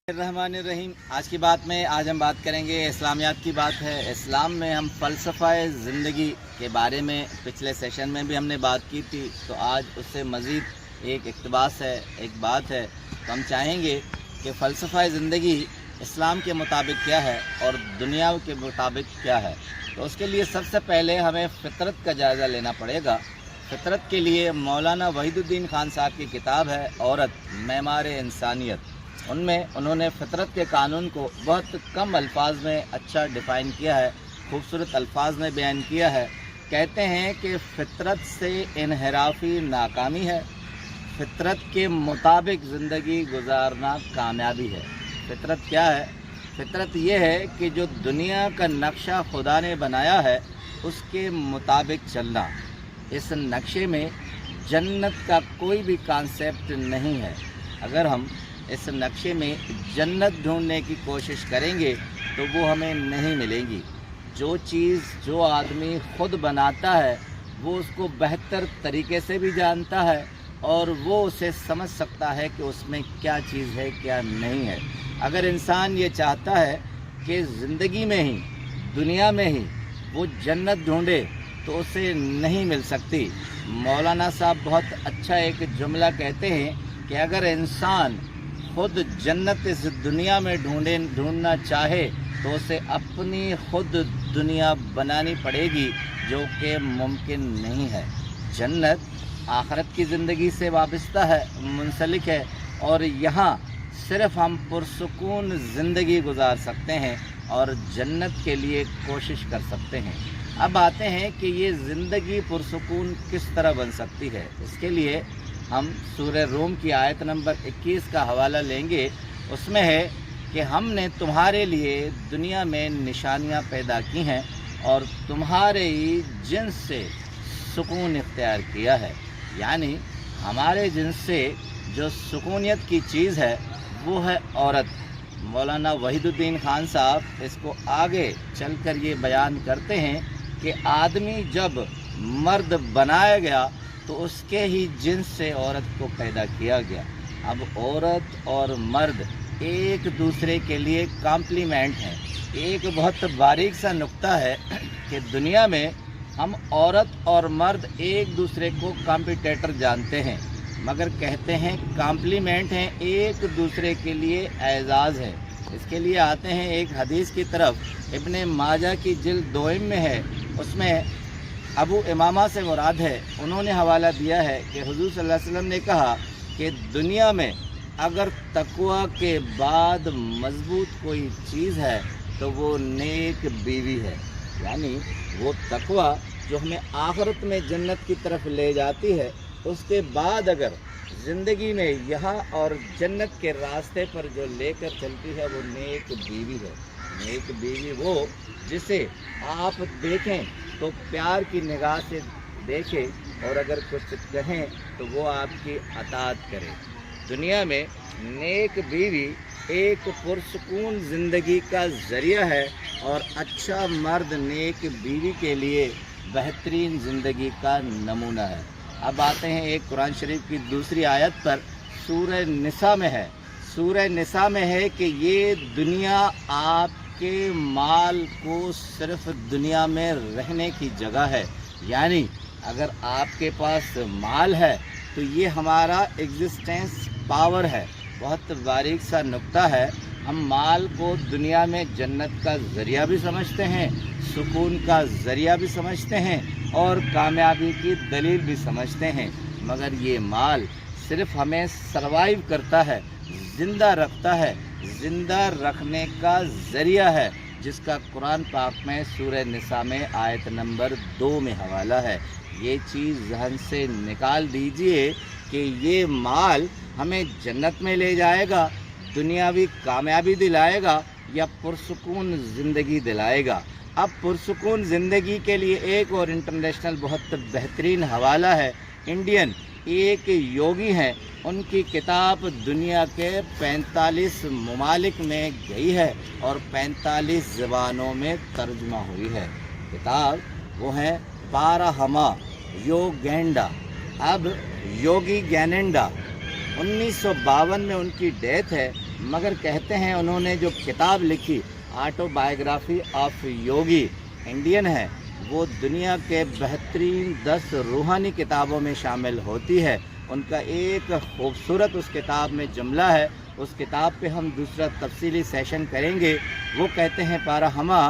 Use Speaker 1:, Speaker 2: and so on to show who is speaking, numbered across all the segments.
Speaker 1: रहमानिर्रहीम। आज की बात में हम बात करेंगे इस्लामियात की बात है। इस्लाम में हम फ़लसफ़ा ज़िंदगी के बारे में पिछले सेशन में भी हमने बात की थी, तो आज उससे मज़ीद एक इक़्तिबास है, एक बात है। तो हम चाहेंगे कि फ़लसफ़ा ज़िंदगी इस्लाम के मुताबिक क्या है और दुनिया के मुताबिक क्या है। तो उसके लिए सबसे पहले हमें फ़ितरत का जायज़ा लेना पड़ेगा। फ़ितरत के लिए मौलाना वहीदुद्दीन खान साहब की किताब है औरत मेमार इंसानियत। उनमें उन्होंने फ़ितरत के कानून को बहुत कम अल्फाज में अच्छा डिफ़ाइन किया है, खूबसूरत अल्फाज में बयान किया है। कहते हैं कि फ़ितरत से इनहराफी नाकामी है, फ़ितरत के मुताबिक ज़िंदगी गुजारना कामयाबी है। फ़ितरत क्या है? फ़ितरत ये है कि जो दुनिया का नक्शा खुदा ने बनाया है उसके मुताबिक चलना। इस नक्शे में जन्नत का कोई भी कॉन्सेप्ट नहीं है। अगर हम इस नक्शे में जन्नत ढूंढने की कोशिश करेंगे तो वो हमें नहीं मिलेगी। जो चीज़ जो आदमी ख़ुद बनाता है वो उसको बेहतर तरीके से भी जानता है और वो उसे समझ सकता है कि उसमें क्या चीज़ है क्या नहीं है। अगर इंसान ये चाहता है कि ज़िंदगी में ही, दुनिया में ही वो जन्नत ढूंढे तो उसे नहीं मिल सकती। मौलाना साहब बहुत अच्छा एक जुमला कहते हैं कि अगर इंसान खुद जन्नत इस दुनिया में ढूंढना चाहे तो उसे अपनी खुद दुनिया बनानी पड़ेगी, जो कि मुमकिन नहीं है। जन्नत आखिरत की ज़िंदगी से वाबस्ता है, मुंसलिक है, और यहाँ सिर्फ़ हम पुरसुकून ज़िंदगी गुजार सकते हैं और जन्नत के लिए कोशिश कर सकते हैं। अब आते हैं कि ये ज़िंदगी पुरसुकून किस तरह बन सकती है। इसके लिए हम सूरह रूम की आयत नंबर 21 का हवाला लेंगे। उसमें है कि हमने तुम्हारे लिए दुनिया में निशानियां पैदा की हैं और तुम्हारे ही जिन्स से सुकून इख्तियार किया है। यानी हमारे जिन्स से जो सुकूनियत की चीज़ है वो है औरत। मौलाना वहीदुद्दीन खान साहब इसको आगे चलकर ये बयान करते हैं कि आदमी जब मर्द बनाया गया तो उसके ही जिन्स से औरत को पैदा किया गया। अब औरत और मर्द एक दूसरे के लिए कॉम्प्लीमेंट हैं। एक बहुत बारीक सा नुक्ता है कि दुनिया में हम औरत और मर्द एक दूसरे को कॉम्पिटिटर जानते हैं, मगर कहते हैं कॉम्प्लीमेंट हैं, एक दूसरे के लिए एजाज़ है। इसके लिए आते हैं एक हदीस की तरफ। इब्ने माजा की जिल्द 2 में है, उसमें अबू इमामा से मुराद है, उन्होंने हवाला दिया है कि हुज़ूर सल्लल्लाहु अलैहि वसल्लम ने कहा कि दुनिया में अगर तक़वा के बाद मज़बूत कोई चीज़ है तो वो नेक बीवी है। यानी वो तक़वा जो हमें आखिरत में जन्नत की तरफ ले जाती है, उसके बाद अगर ज़िंदगी में यहाँ और जन्नत के रास्ते पर जो लेकर चलती है वो नेक बीवी है। नेक बीवी वो जिसे आप देखें तो प्यार की निगाह से देखें और अगर कुछ कहें तो वो आपकी अताअत करे। दुनिया में नेक बीवी एक पुरसुकून ज़िंदगी का ज़रिया है और अच्छा मर्द नेक बीवी के लिए बेहतरीन ज़िंदगी का नमूना है। अब आते हैं एक कुरान शरीफ की दूसरी आयत पर। सूरह निसा में है, सूरह निसा में है कि ये दुनिया आपके माल को सिर्फ दुनिया में रहने की जगह है। यानी अगर आपके पास माल है तो ये हमारा एग्जिस्टेंस पावर है। बहुत बारीक सा नुक्ता है। हम माल को दुनिया में जन्नत का ज़रिया भी समझते हैं, सुकून का ज़रिया भी समझते हैं और कामयाबी की दलील भी समझते हैं, मगर ये माल सिर्फ हमें सरवाइव करता है, ज़िंदा रखता है, ज़िंदा रखने का ज़रिया है, जिसका कुरान पाक में सूरह निसा में आयत नंबर 2 में हवाला है। ये चीज़ ज़हन से निकाल दीजिए कि ये माल हमें जन्नत में ले जाएगा, दुनियावी कामयाबी दिलाएगा या पुरसुकून ज़िंदगी दिलाएगा। अब पुरसुकून ज़िंदगी के लिए एक और इंटरनेशनल बहुत बेहतरीन हवाला है। इंडियन एक योगी हैं, उनकी किताब दुनिया के 45 ममालिक में गई है और 45 ज़बानों में तर्जुमा हुई है। किताब वो है पाराहमा योगेंडा। अब योगी ज्ञानेंडा 1952 में उनकी डेथ है, مگر کہتے ہیں انہوں نے جو کتاب لکھی auto biography of Yogi Indian ہے، وہ دنیا کے بہترین 10 روحانی کتابوں میں شامل ہوتی ہے۔ ان کا ایک خوبصورت اس کتاب میں جملہ ہے، اس کتاب پہ ہم دوسرا تفصیلی سیشن کریں گے۔ وہ کہتے ہیں پارہما،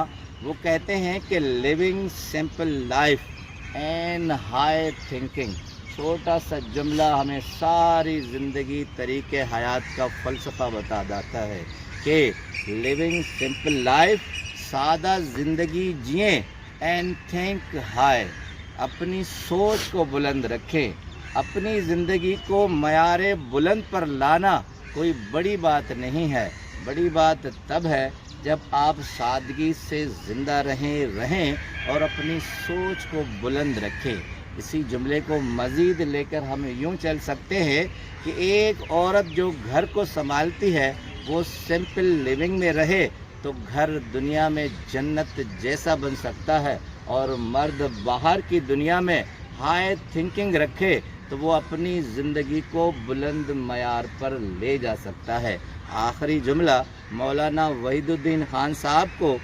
Speaker 1: وہ کہتے ہیں کہ living simple life and high thinking, چھوٹا سا جملہ ہمیں ساری زندگی طریقے حیات کا فلسفہ بتا دیتا ہے کہ لیونگ سمپل لائف، سادہ زندگی جئیں، اینڈ تھنک ہائی، اپنی سوچ کو بلند رکھیں۔ اپنی زندگی کو معیار بلند پر لانا کوئی بڑی بات نہیں ہے، بڑی بات تب ہے جب آپ سادگی سے زندہ رہیں اور اپنی سوچ کو بلند رکھیں۔ اسی جملے کو مزید لے کر ہم یوں چل سکتے ہیں کہ ایک عورت جو گھر کو سنبھالتی ہے وہ سمپل لیونگ میں رہے تو گھر دنیا میں جنت جیسا بن سکتا ہے، اور مرد باہر کی دنیا میں ہائی تھنکنگ رکھے تو وہ اپنی زندگی کو بلند معیار پر لے جا سکتا ہے۔ آخری جملہ مولانا وحید الدین خان صاحب کو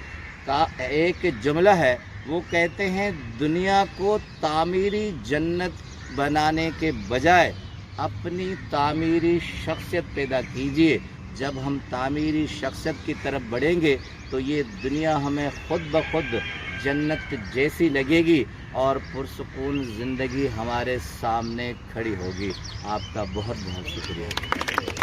Speaker 1: کا ایک جملہ ہے، وہ کہتے ہیں دنیا کو تعمیری جنت بنانے کے بجائے اپنی تعمیری شخصیت پیدا کیجیے۔ جب ہم تعمیری شخصیت کی طرف بڑھیں گے تو یہ دنیا ہمیں خود بخود جنت جیسی لگے گی اور پرسکون زندگی ہمارے سامنے کھڑی ہوگی۔ آپ کا بہت بہت شکریہ۔